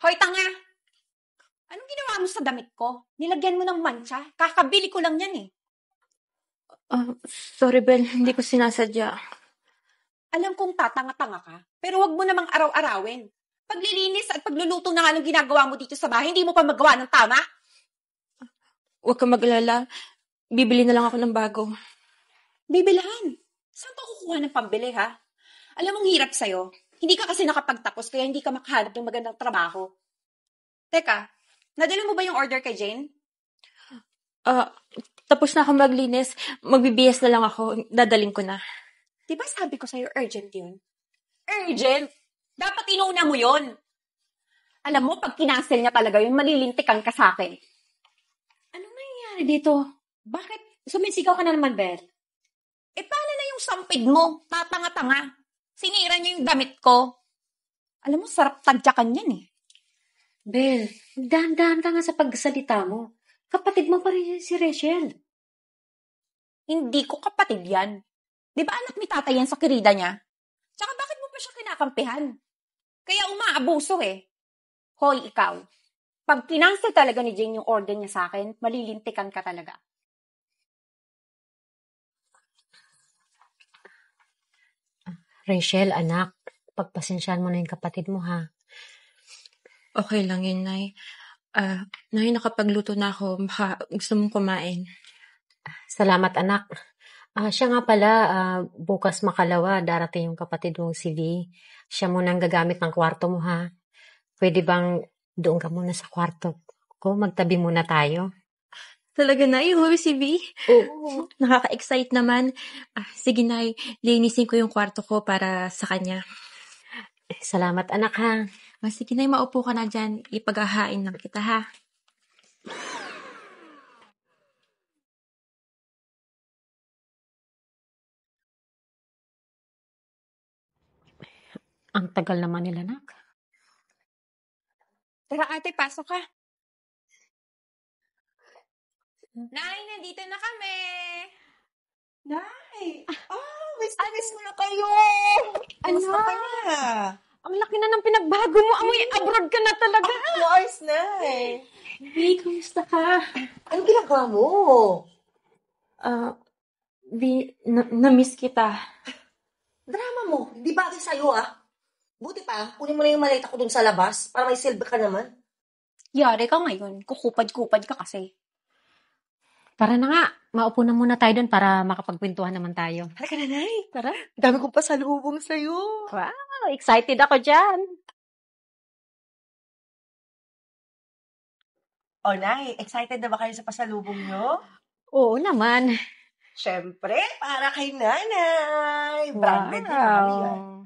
Hoy, tanga! Anong ginawa mo sa damit ko? Nilagyan mo ng mancha? Kakabili ko lang yan eh. Sorry, Bel. Hindi ko sinasadya. Alam kong tatanga-tanga ka, pero wag mo namang araw-arawin. Paglilinis at pagluluto na nga ng ginagawa mo dito sa bahay, hindi mo pa magawa ng tama? Huwag kang mag-alala. Bibili na lang ako ng bago. Bibilhan. Saan ka kukuha ng pambili, ha? Alam mong hirap sa'yo. Hindi ka kasi nakapagtapos, kaya hindi ka makahanap ng magandang trabaho. Teka, nadala mo ba yung order kay Jane? Tapos na ako maglinis. Magbibihis na lang ako. Dadaling ko na. Diba sabi ko sa'yo urgent yun? Urgent? Dapat inuna mo yun. Alam mo, pag kinancel niya talaga yun, malilintikan ka sa akin. Anong nangyayari dito? Bakit sumisigaw ka na naman, Bel? Paano na yung sampid mo? Tatanga-tanga. Sinira niya yung damit ko. Alam mo, sarap tadyakan yan eh. Bel, dahan-dahan ka nga sa pagsalita mo. Kapatid mo pa rin si Rachel. Hindi ko kapatid yan. Di ba anak ni tatay yan sa kirida niya? Tsaka bakit mo pa siya kinakampihan? Kaya umaabuso eh. Hoy, ikaw. Pag kinansel talaga ni Jane yung order niya sa akin, malilintikan ka talaga. Rachel, anak, pagpasensyahan mo na yung kapatid mo, ha? Okay lang yun, Nay. Nay, nakapagluto na ako. Baka gusto mong kumain. Salamat, anak. Siya nga pala, bukas makalawa, darating yung kapatid mong si V. Siya munang gagamit ng kwarto mo, ha? Pwede bang doon ka muna sa kwarto ko? Magtabi muna tayo. Talaga, Nay? Uwi si V? Oo. Nakaka-excite naman. Sige, Nay. Linisin ko yung kwarto ko para sa kanya. Salamat, anak, ha? Sige, Nay. Maupo ka na dyan. Ipaghahain lang kita, ha? Ang tagal naman nila, anak. Tara ate, pasok ka. Nay, nandito na kami. Nay! Miss mo na kayo! Kamusta Anak! ka na? Ang laki na ng pinagbago mo. Amoy abroad ka na talaga. Ayos, Nay! V, kamusta ka? Anong ginagawa mo? V, na-miss kita. Drama mo. Di bagay sa'yo, Buti pa, kunin mo na yung maleta ko dun sa labas para may silbi ka naman. Yari ka ngayon. Kukupad-kupad ka kasi. Tara na nga, maupo na muna tayo doon para makapagkwentuhan naman tayo. Halika na, Nay. Tara. Dami kong pasalubong sa'yo. Wow, excited ako dyan. O, Nay, excited na ba kayo sa pasalubong nyo? Oo naman. Siyempre, para kay Nanay. Branded ni Mami,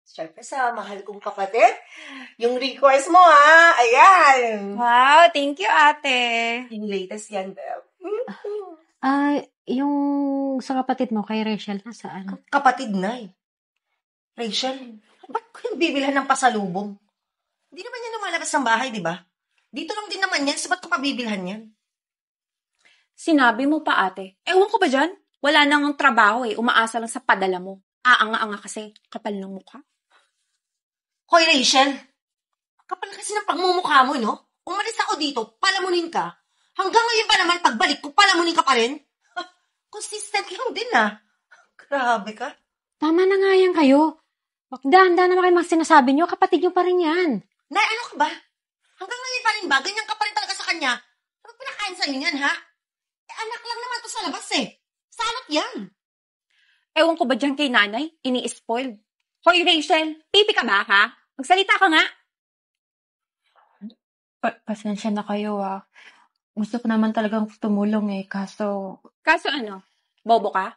Siyempre, sa mahal kong kapatid. Yung request mo, Ayan. Wow, thank you ate. Yung latest yan, Beb. Yung sa kapatid mo kay Rachel, nasaan? Kapatid, Nay. Rachel, ba't ko yung bibilhan ng pasalubong? Hindi naman yan lumalabas ng bahay, di ba? Dito lang din naman yan, so ba't ko pabibilhan yan? Sinabi mo pa ate. Ewan ko ba dyan? Wala nang trabaho eh. Umaasa lang sa padala mo. Aanga-anga kasi. Kapal ng mukha. Hoy, Rachel! Kapal kasi ng pagmumukha mo, no? Umalis ako dito, palamunin ka. Hanggang ngayon pa naman, pagbalik ko, palamunin ka pa rin? Consistent lang din, Grabe ka. Tama na nga yan kayo. Dahan-dahan naman kayo mga sinasabi nyo, kapatid nyo pa rin yan. Nay, ano ka ba? Hanggang ngayon pa rin ba? Ganyan ka pa rin talaga sa kanya. Ano pinakain sa'yo yan, ha? Anak lang naman to sa labas, Salot yan. Ewan ko ba dyan kay nanay? Ini-spoiled. Hoy Rachel, pipi ka ba ha? Magsalita ka nga. Pasensya na kayo, Gusto ko naman talagang tumulong kaso... Kaso ano? Bobo ka?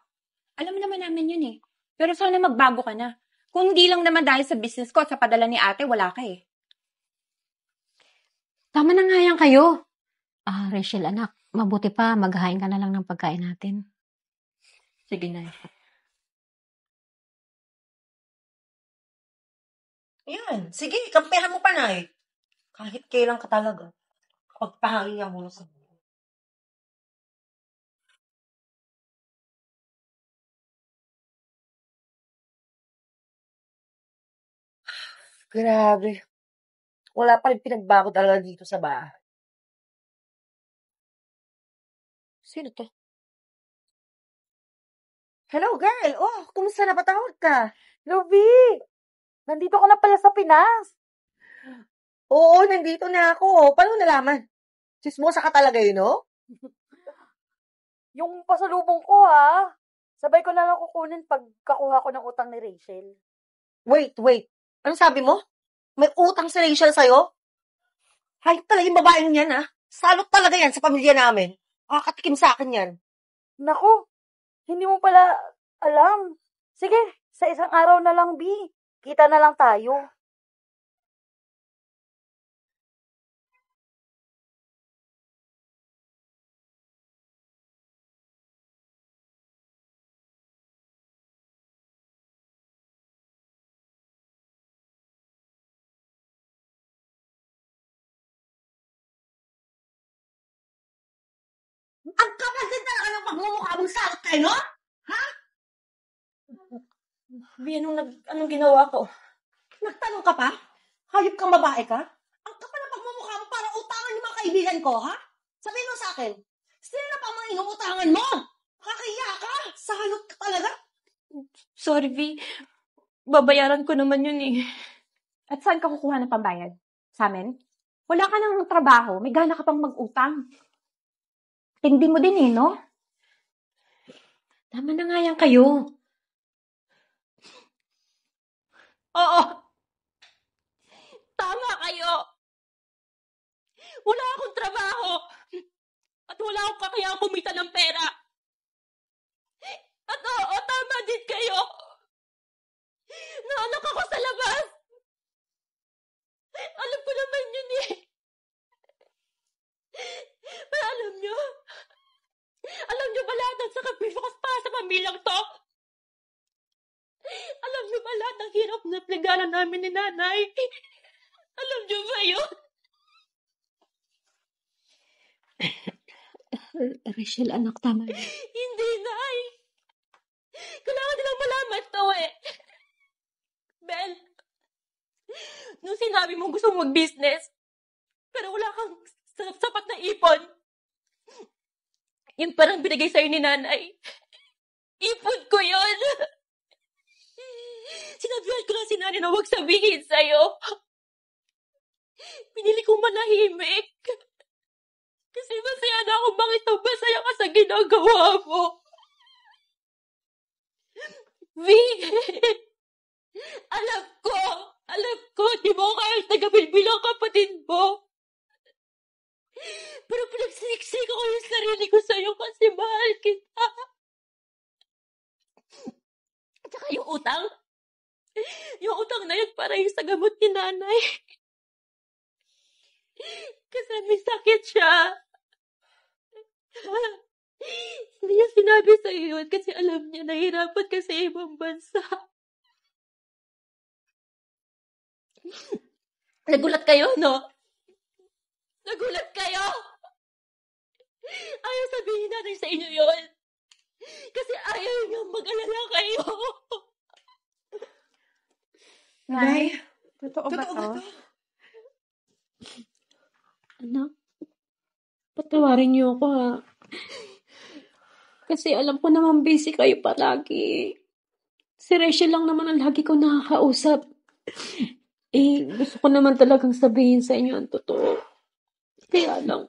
Alam mo naman namin yun eh. Pero sana magbago ka na. Kung hindi lang naman dahil sa business ko at sa padala ni ate, wala ka eh. Tama na nga yan kayo. Rachel, anak, mabuti pa, maghahain ka na lang ng pagkain natin. Sige, Nay. Yan. Sige, kampehan mo pa, Nay. Kahit kailan ka talaga. Pagpahinga mo sa mga. Grabe. wala pa rin pinagbago talaga dito sa bahay. Sino to? Hello, girl! Oh, kumusta na? Patawag ka? Lovey, nandito ka na pala sa Pinas. Oo, nandito na ako. Paano nalaman? Chismosa ka talaga yun, no? Yung pasalubong ko ha, sabay ko na lang kukunin pagkakuha ko ng utang ni Rachel. Wait. Ano sabi mo? May utang si Rachel sa'yo? Hayop talaga yung babaeng yan, ha? Salot talaga yan sa pamilya namin. Makakatikim sa akin yan. Naku, hindi mo pala alam. Sige, sa isang araw na lang, B. Kita na lang tayo. Ang kapal din talaga ng pagmumukha mong salot kayo, no? Bi, anong ginawa ko? Nagtanong ka pa? Hayop kang babae ka? Ang kapal ng pagmumukha mo para utangan yung mga kaibigan ko, ha? Sabihin mo sa akin, sino pa mga inuutangan mo? Kakahiya ka? Salot ka talaga? Sorry, Vi. Babayaran ko naman yun eh. At saan ka kukuha ng pambayad? Sa amin? Wala ka nang trabaho, may gana ka pang mag-utang. Hindi mo din eh, no? Tama na nga yan kayo. Oo. Tama kayo. Wala akong trabaho. At wala akong kakayang kumita ng pera. At oo, tama din kayo. Naanak ako sa labas. Alam ko naman yun eh. Pero alam nyo ba lahat ng sacrifice para sa pamilyang to? Alam nyo ba lahat ng hirap na pinagdaanan namin ni nanay? Alam nyo ba yun? Rachel, anak, tama na. Hindi, Nay. Kailangan nilang malaman to eh. Bel, nung sinabi mo gusto mong mag-business, pero wala kang sapat na ipon, yung parang binigay sa'yo ni nanay, ipon ko yun. Sinabihan ko lang si nanay na huwag sabihin sa'yo. Pinili kong manahimik. Kasi masaya na ako makita masaya ka sa ginagawa mo. V, alam ko, di mo kaya tagapin bilang kapatid mo. Pero pinagsiniksik ako yung sarili ko sa'yo kasi mahal kita. At saka yung utang na yun para yung sa gamot ni nanay. Kasi may sakit siya. Hindi niya sinabi sa'yo yun kasi alam niya nahihirapan ka sa ibang bansa. Nagulat kayo, no? Nagulat kayo? Ayaw sabihin natin sa inyo yun. Kasi ayaw niyo mag-alala kayo. Nay, totoo ba to? Anak, patawarin niyo ako ha. Kasi alam ko naman busy kayo palagi. Si Rachel lang naman ang lagi ko nakakausap. Gusto ko naman talagang sabihin sa inyo ang totoo. Kaya lang,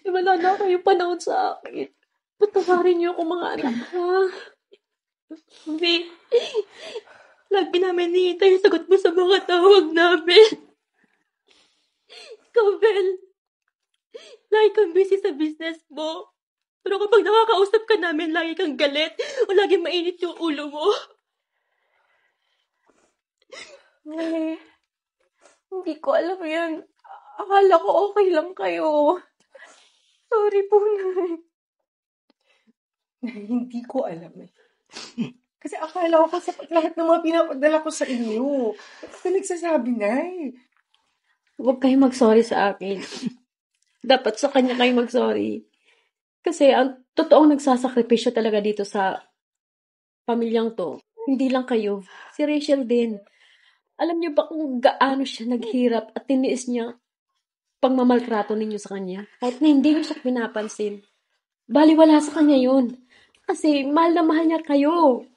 wala na kayong panahon sa akin. Patawarin niyo ako mga anak ha. Lagi namin hihintay yung sagot mo sa mga tawag namin. Ikaw, Bel, lagi kang busy sa business mo. Pero kapag nakakausap ka namin, lagi kang galit o lagi mainit yung ulo mo. Nay, hindi ko alam yan. Akala ko okay lang kayo. Sorry po, Nay. Hindi ko alam eh. Kasi akala ko sa lahat ng mga pinapadala ko sa inyo. Bakit ka nagsasabi, Nay? Huwag kayo mag-sorry sa akin. Dapat sa kanya kayo mag-sorry. Kasi ang totoong nagsasakripisyo talaga dito sa pamilyang to. Hindi lang kayo. Si Rachel din. Alam niyo ba kung gaano siya naghirap at tiniis niya pagmamaltrato ninyo sa kanya? Kahit na hindi niyo siya pinapansin. Baliwala sa kanya yun. Kasi mahal na mahal niya kayo.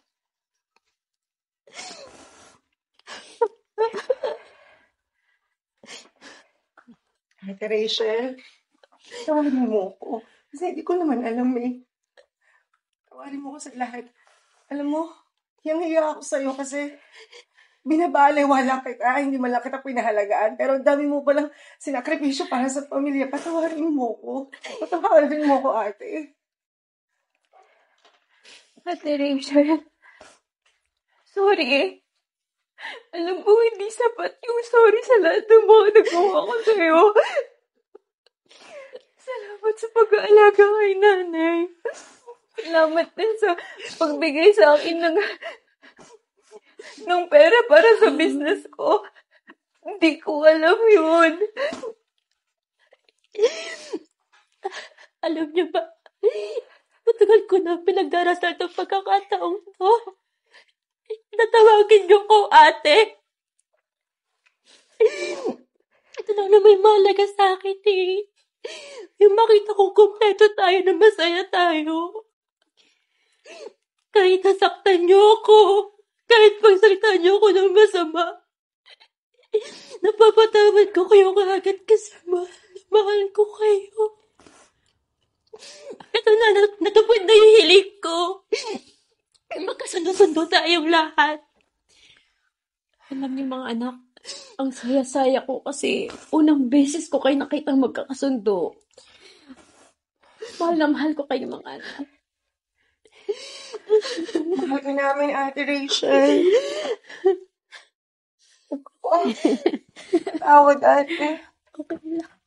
Ate Rachel, tawarin mo ko. Kasi hindi ko naman alam eh. Tawarin mo ko sa lahat. Alam mo, hiyang-hiya ako sa'yo kasi binabaliwala kita, hindi man lang kita pinahalagaan. Pero ang dami mo palang sinakripisyo para sa pamilya. Patawarin mo ko. Patawarin mo ko, ate. Ate Rachel, sorry. Alam ko hindi sapat yung sorry sa lahat ng mga nagawa ko sa'yo. Salamat sa pag-aalaga kay nanay. Salamat din sa pagbigay sa akin ng pera para sa business ko. Hindi ko alam yun. Alam niyo ba, matagal ko na pinagdarasal ng pagkakataong to. Natawagin niyo ko, ate. Ito lang na may mahalaga sa akin eh. Yung makita kong kumpleto tayo na masaya tayo. Kahit nasaktan niyo ako, kahit pagsalita niyo ako ng masama, napapatawad ko kayo kaagad kasi mahal ko kayo. Ito na, natupad na yung hilig ko. Magkasundo-sundo tayong lahat. Alam niyo mga anak, ang saya-saya ko kasi unang beses ko kayo nakitang magkakasundo. Mahal na mahal ko kayo mga anak. Mahal ka namin, Ate Rachel. Tawad, ate. Okay lang.